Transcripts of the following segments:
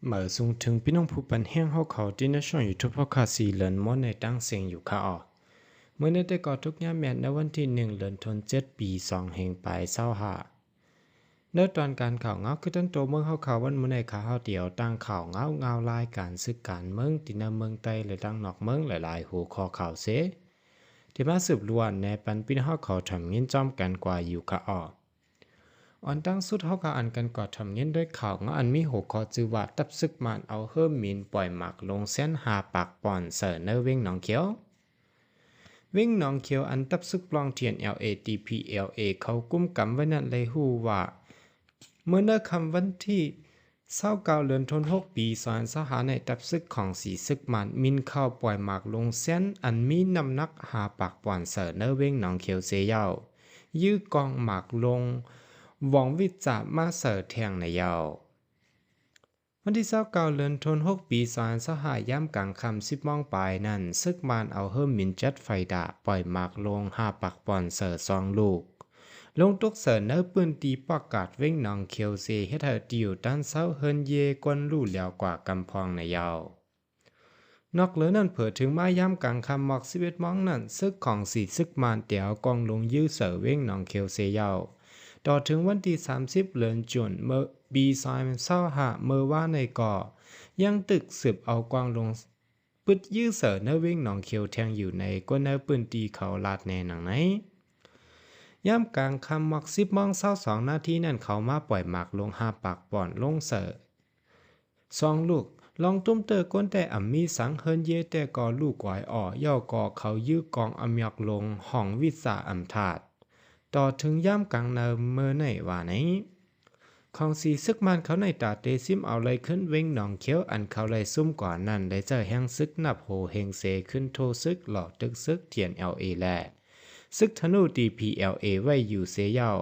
เหมื่อสูงถึงพี่น้องผู้ปันแห้งเขาที่ในช่องยูทูบเขาขาสีเหลินมอนในตั้งเสียงอยู่ค่ะอ๋อเมื่อในแต่ก่อนทุกย่าแม่ในวันที่1 เดือนธันวาคมปี2แห่งปลายเศร้าหาในตอนการข่าวเงาคือตั้งตัวเมืองเขาวันมื้อในข่าวเดียวตั้งข่าวเงารายการซึกการเมืองที่ในเมืองไต้และตั้งนอกเมืองหลายๆหัวข้อข่าวเสที่มาสืบล้วนในปันพี่น้องเขาทำเงินจอมกันกว่าอยู่ค่ะอ๋ออ่อนตั้งสุดเขาก็อ่านกันก่อทำเงินด้วยข่าวอันมีหัวข้อจือว่าตับซึกมันเอาเฮิ่มมินปล่อยหมักลงเส้นหาปากป่อนเสิร์เนอร์เว้งหนองเขียววิ่งหนองเขียวอันตับซึกปลองเทียน LATPLA เขากุ้มกำไว้นั่นเลยฮู้ว่าเมื่อเนื้อคำวันที่29 เดือนธันวาคมปี2025ในตับซึกของสีซึกมันมินเข้าปล่อยหมากลงเส้นอันมีน้ำหนักหาปากป่อนเสิร์เนอร์เว้งหนองเขียวเสียยาวยื้อกองหมากลงวองวิจามาเสิร์แทงในยาววันที่29 เดือนธันวาคมปี2025ย่ำกลางค่ำ10 โมงปลายนั้นซึกมานเอาเฮิ่มมินจัดไฟดาปล่อยหมากลงหาปักปอนเสิร์2 ลูกลงตุกเสิร์เนอปืนตีประกาศเว้งหนองเขียวเซเฮ็ดให้ติวด้านเศร้าเฮินเยกวนลู่แล้วกว่ากำพองในยาวนอกเหลือนั้นเผยถึงมาย่ำกลางค่ำหมอก11 โมงนั้นซึกของสีซึกมานเตียวกองลงยื้อเสิร์เว้งหนองเขียวเซยาวต่อถึงวันที่30 เดือนจุนเมื่อปี2025เมื่อว่าในก่อยังตึกสืบเอากวางลงปึดยื้อเสิร์เนอวิ่งหนองเขียวแทงอยู่ในก้นเนอปืนตีเขาลาดแน่หนังไหนย่ำกลางคำหมอก10 โมง22 นาทีนั่นเขามาปล่อยหมากลงหาปากป่อนลงเสิร์2 ลูกลองตุ้มเตอก้นแต่อ่ำมีสังเฮินเยแต่ก่อลูกไหวอ่อย่อก่อเขายื้อกองอำยอกลงห้องวิสาอำถาดต่อถึงย่ำกลางเนิมเมื่อไหนว่าไหนของสีซึกมันเขาในตาเตซิมเอาเลยขึ้นเว้งหนองเขียวอันเขาเลยซุ่มกว่านั้นได้เจอแห้งซึกนับโหเฮงเซขึ้นโทซึกหลอดตึกซึกเทียน LA แลซึกธนู DPLA ไว้อยู่เสียยาว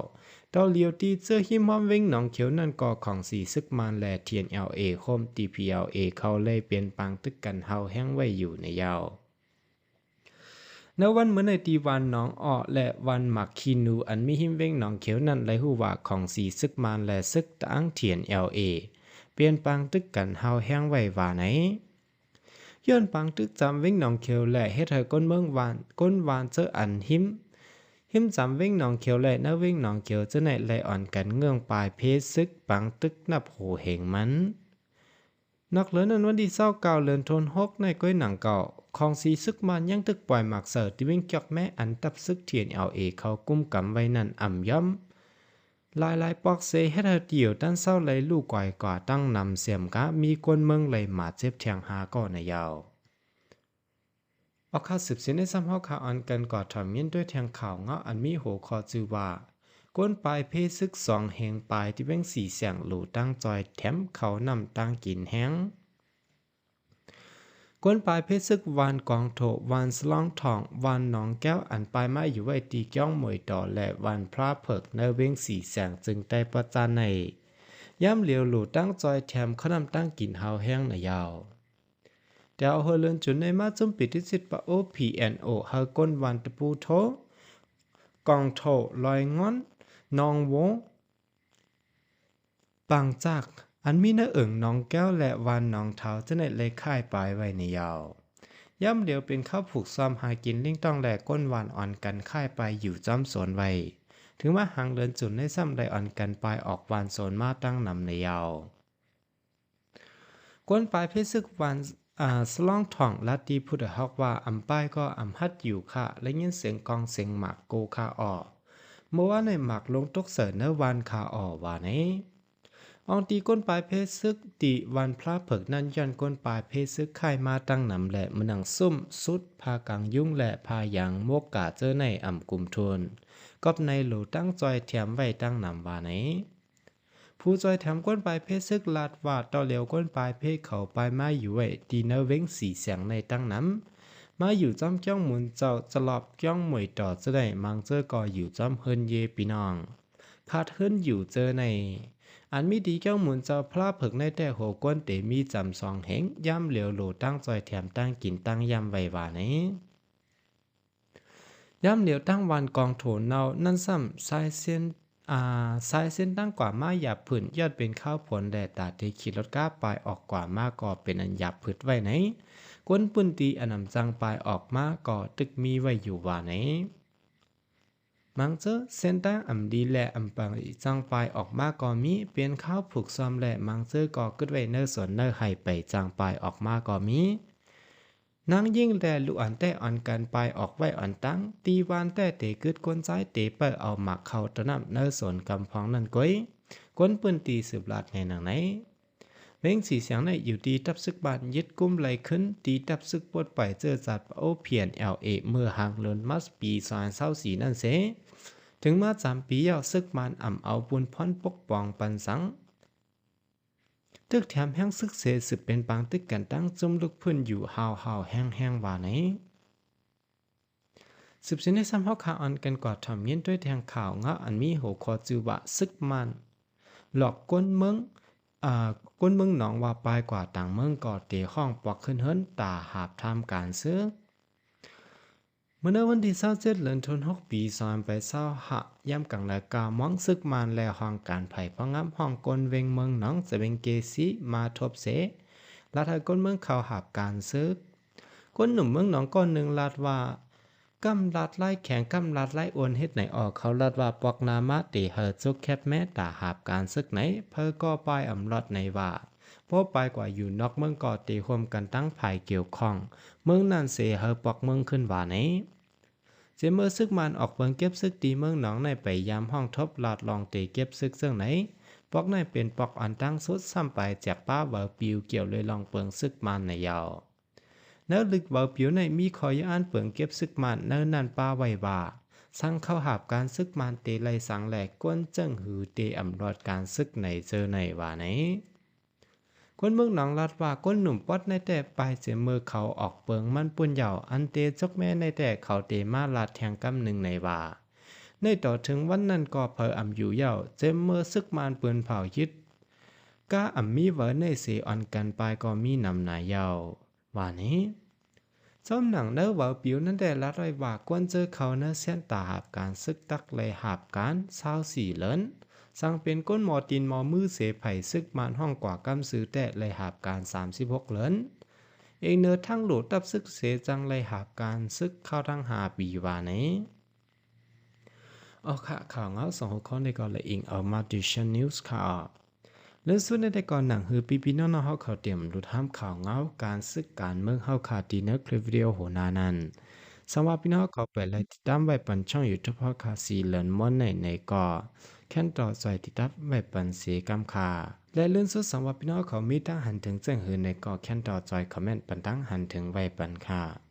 ตอเลียวตีเจอหิมห้อมเว้งหนองเขียวนั่นก่อของสีซึกมันแลเทียน LA โคม DPLA เขาเลยเปลี่ยนปังตึกกันเฮาแห้งไว้อยู่ในยาวในวันเมื่อในตีวันน้องอ้อและวันหมักคีนูอันมีหิมเว้งหนองเขียวนั่นไหลหูว่าของสีซึกมานและซึกตั้งเทียน LA เปลี่ยนปังตึกกันเฮาแห้งไว้ว่าไหนย้อนปังตึกจำเว้งหนองเขียวและเฮ็ดให้ก้นเมืองวานเจออันหิมจำเว้งหนองเขียวและเนื้อเว้งหนองเขียวจะในไหลอ่อนกันเงื่องปลายเพศซึกปังตึกนับโหเหงมันนอกเหลือนั้นวันที่29 เดือนธันวาคมในก้อยหนังเก่าของสีซึกมันยังตึกปล่อยหมากเสิร์ที่วิ่งจอกแม่อันตับซึกเทียน LA เขากุ้มกำไว้นั่นอ่ำย่อมหลายปอกเซเฮ็ดให้เดี่ยวด้านเศร้าเลยลูกก่อยกว่าตั้งนำเสียมกะมีคนเมืองเลยมาเจ็บแทงหาก่อในยาวเอาข่าวสืบเสียในซ้ำเฮาข่าวอันกันก่อทำเมียนด้วยแทงข่าวเงาะอันมีโหคอจือว่าก้นปลายเพซึก2แห่งปลายที่เว้ง4เสียงหลู่ตั้งจอยแถมเขานำตั้งกินแห้งก้นปลายเพชรซึกวานกองโถวานสลองทองวานหนองแก้วอันปลายไม้อยู่ไว้ตีเกี้ยงมวยต่อและวานพระเผิกเนเว้งสีแสงจึงได้ประจานในย่ำเหลียวหลู่ตั้งจอยแถมขนำตั้งกินเฮาแห้งในยาวแต่เอาเฮเลินจุนในมาจุ่มปิดที่สิทธิ์ปะโอ PNO เฮาก้นวานตะปูโถกองโถลอยงอนนองวงปังจากอันมีเนื้อเอิงน้องแก้วและวานน้องเท้าจะในเลยค่ายปลายไว้ในยาวย่ำเดียวเป็นข้าวผูกซ้อมหากินลิงต้องแหลกก้นวานอ่อนกันค่ายไปอยู่จอมสวนไว้ถึงว่าหางเดินจุนในซ้ำไดอ่อนกันปลายออกวานโซนมาตั้งนำในยาวก้นปลายเพชรซึกวานสลองถ่องลัดดีพุทธฮอกว่าอำป้ายก็อำฮัดอยู่ค่ะและยินเสียงกองเสียงหมากโกคาออเมื่อว่าในหมากลงตกเสิร์เนื้อวานคาออว่าไหนอองตีก้นปลายเพศซึกตีวันพระเผิกนั่นยันก้นปลายเพศซึกไข่มาตั้งนำและมันนังซุ่มสุดพากังยุ่งและพายังโมกกาเจอในอ่ำกุมทวนก็ในหลูตั้งจอยแถมไว้ตั้งนำว่าไหนผู้จอยแถมก้นปลายเพศซึกลาดว่าต่อเหลียวก้นปลายเพศเขาปลายมาอยู่ไว้ตีเนเว้งสีเสียงในตั้งนำมาอยู่จอมจ้องหมุนเจ้าจะหลอบจ้องหมวยต่อจะได้มังเจอก่ออยู่จอมเฮินเยปีน้องคาดเฮินอยู่เจอในอันมีดีเจ้าหมุนเจ้าพระเผิกในแต่หัวก้นเตมีจำซองเหงย่ำเหลียวโหลตั้งจอยแถมตั้งกินตั้งยำไว้ว่านี้ย่ำเหลียวตั้งวันกองโถนเนานั่นซ้ำสายเส้น สายเส้นตั้งกว่ามาหยาบผืนยอดเป็นข้าวผลแดดตาที่ขี่รถก้าปลายออกกว่ามาก่อเป็นอันหยาบผืดไว้ไหนกวนปืนตีอันนำจังปลายออกมาก่อตึกมีไว้อยู่ว่าไหนมังเจอเส้นตั้งอ่ำดีและอ่ำปังจังปลายออกมาก่อมีเป็นข้าวผูกซ้อมและมังเจอก่อกึดไว้เนอส่วนเนอให้ไปจังปลายออกมาก่อมีนางยิ่งแลลุอันแต่อ่อนกันไปออกไว้อ่อนตั้งตีวานแต่เตกึดก้นซ้ายเตเปิดเอาหมักเข้าตะนำเนอสวนกำพองนั่นก้อยก้นปืนตีสืบลาดในหนังไหนเม้งสีเสียงในอยู่ดีตับซึกบานยึดกุ้มไหลขึ้นตีตับซึกปวดไปเจอจัดโอเพียนLAเมื่อห่างเลินมัสปีซอยเศร้าสีนั่นเสถึงมา3 ปียาวซึกมันอ่ำเอาปุนพ้อนปกป้องปันสังตึกแถมแห้งซึกเสสืบเป็นปางตึกกันตั้งจุ่มลุกพื้นอยู่หาวแห้งว่าไหนสืบสินในซ้ำเฮาข่าวอันกันกอดทำเย็นด้วยแทงข่าวเงาอันมีหัวคอจือว่าซึกมันหลอกก้นเมืองก้นเมืองหนองว่าปลายกว่าต่างเมืองก่อเตะห้องปอกขึ้นเฮิรนตาหาบทำการซื้อเมื่อวันที่27เดือนธันวาคมปี20ไป25ย่ำกลางรายการมองซึกมันและห้องการไผ่พงับห้องกลเวงเมืองหนองจะเป็นเกซีมาทบเสลัดให้ก้นเมืองเขาหาบการซื้อก้นหนุ่มเมืองหนองก้อนหนึ่งลาดว่ากำลัดไล่แข็งกำลัดไล่อวนเฮ็ดไหนออกเขาลัดว่าปอกนามาตีเฮอจุกแคบแม่ตาหาบการซึกไหนเพอก็ปลายอำลอดในว่าเพราะปลายกว่าอยู่นอกเมืองก่อตีควมกันตั้งภายเกี่ยวข้องเมืองนั่นเสเฮอปอกเมืองขึ้นว่าไหนเจเมื่อซึกมันออกเบิงเก็บซึกตีเมืองหนองในไปยามห้องทบลาดลองตีเก็บซึกเสื่องไหนปอกในเป็นปอกอันตั้งสุดซ้ำไปจากป้าเบอปิวเกี่ยวเลยลองเปิงซึกมันในยาวเนื้อลึกเบาผิวในมีคอยอ่านเปิงเก็บซึกมันเนื้อนันป้าไว้ว่าสั่งเข้าหาบการซึกมันเตไลสังแหลกก้นเจิ้งหือเตอำรอดการซึกในเจอในว่าไหนคนเมืองหนองลาดว่าก้นหนุ่มปอดในแต่ปลายเสียมือเขาออกเปิงมันปุ่นเหย่าอันเตจกแม่ในแต่เขาเตมาลาดแทงกำหนึ่งในว่าในต่อถึงวันนั้นก็เพออำอยู่เหย่าเจมเมื่อซึกมันปืนเผายึดก้าอ่ำมีเวอในเสอ่อนกันปลายก็มีนำนายเหย่าว่านี้ซ้อมหนังเนื้อว่าปิวนั่นแต่ละไรว่ากวนเจอเขาเนื้อเส้นตาหาบการซึกตักเลยหาบการ24เลินสั่งเป็นก้นหมอตีนหมอมือเสไผ่ซึกมานห้องกว่ากำซื้อแต่เลยหาบการ36เลินเองเนื้อทั้งหลุดตับซึกเสจังเลยหาบการซึกเข้าทั้ง5 ปีว่านี้เอาค่ะข่าวเงา2 หัวข้อในก่อนเลยอิงเอามาดิชันนิวส์ค่ะเรื่องสุดในแต่ก่อนหนังคือปีน้องๆเฮาเขาเตรียมรู้ทำข่าวเงาการซึกการเมืองเฮาขาดดีเนอคลิปวิดีโอโหนานั้นสำหรับพี่น้องเขาไปไล่ติดตามไว้ปันช่อง YouTube เฮาคาซีเลิร์นมอนในก่อแค่นต่อใจติดตามไว้ปันเสียกำคาและเรื่องสุดสำหรับพี่น้องเขามีตั้งหันถึงแจ้งหือในก่อแค่นต่อใจคอมเมนต์ปันตั้งหันถึงไว้ปันค่ะ